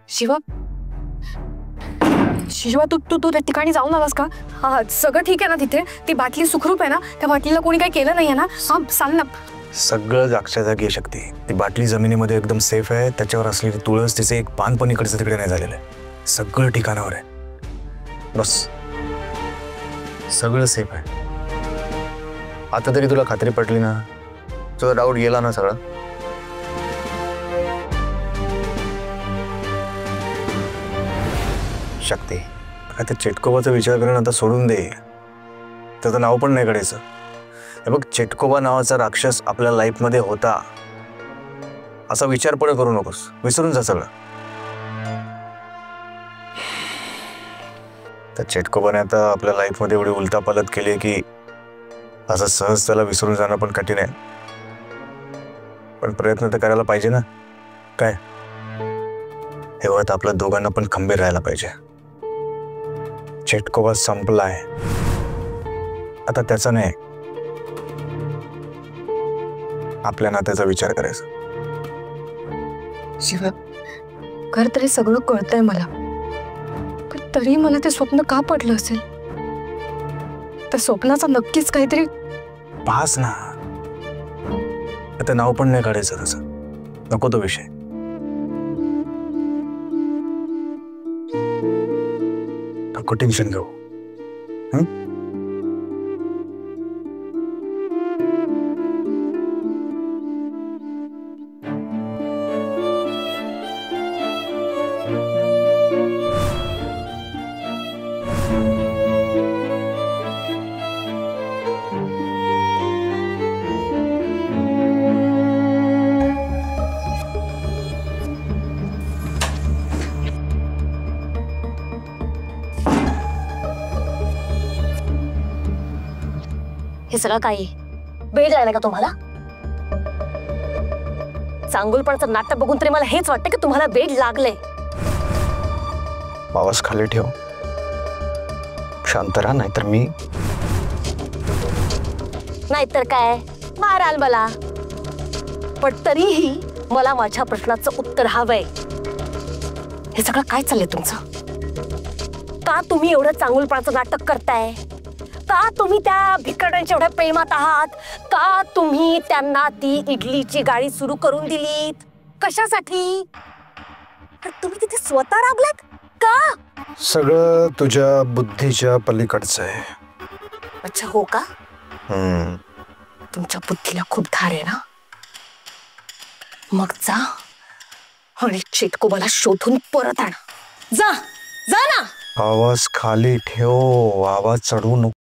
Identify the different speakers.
Speaker 1: शिवा शिवा तू तू तू त्या ठिकाणी जाऊन आलास का? हा सगळं ठीक आहे ना तिथे? ती बाटली सुखरूप आहे ना? त्या बाटलीला कोणी काही केलं नाहीये ना? हा सांग ना.
Speaker 2: सगळं जागच्या जागी आहे शक्ती. ती बाटली जमिनीमध्ये एकदम सेफ आहे. त्याच्यावर असलेली तुळस, तिचे एक पान पण इकडचं तिकडे नाही झालेलं आहे. सगळं ठिकाणावर आहे. बस सगळं सेफ आहे. आता तरी तुला खात्री पटली ना? तुझा डाऊट गेला ना सगळा? शक्ती, आता चेटकोबाचा विचार करणं आता सोडून दे. त्याचं नाव पण नाही काढायचं. हे बघ, चेटकोबा नावाचा राक्षस आपल्या लाईफमध्ये होता असा विचार पण करू नकोस. विसरून जा सगळं. त्या चेटकोबाने आता आपल्या लाईफमध्ये एवढी उलटापालट केली की असं सहज त्याला विसरून जाणं पण कठीण आहे. पण प्रयत्न तर करायला पाहिजे ना. काय हे वळत आपल्या दोघांना पण खंबीर राहायला पाहिजे. चेटकोबा संपलाय आता. त्याचा नाही, आपल्या नात्याचा विचार करायचा.
Speaker 1: शिवा खरं तरी सगळं कळतंय मला, पण तरी मला ते स्वप्न का पडलं असेल? त्या स्वप्नाचा नक्कीच काहीतरी
Speaker 2: पास ना. आता नाव पण नाही काढायचं तसं. नको तो विषय. नको टेन्शन घेऊ.
Speaker 3: हे सगळं काही वेळ लागला का तुम्हाला? चांगुलपणाचं नाटक बघून तरी मला हेच वाटतं की तुम्हाला वेळ लागले.
Speaker 2: आवाज खाली ठेव. शांत राहा, नाहीतर मी.
Speaker 3: नाहीतर काय माराल मला. पण तरीही मला माझ्या प्रश्नाचं उत्तर हवंय. हे सगळं काय चाललंय तुमचं? का तुम्ही एवढं चांगुलपणाचं नाटक करताय? का तुम्ही त्या भिकारड्यांच्या एवढ्या प्रेमात आहात? का तुम्ही त्यांना ती इडलीची गाडी सुरू करून दिलीत? कशासाठी? तुम्ही तिथे स्वतः राबलात का?
Speaker 2: सगळं तुझ्या बुद्धीच्या पलीकडचं आहे.
Speaker 3: अच्छा हो का? तुमच्या बुद्धीला खूप धार आहे ना? मग जा आणि चेटकोबाला शोधून परत आण. जा जा ना.
Speaker 2: आवाज खाली ठेव. आवाज चढवू नको.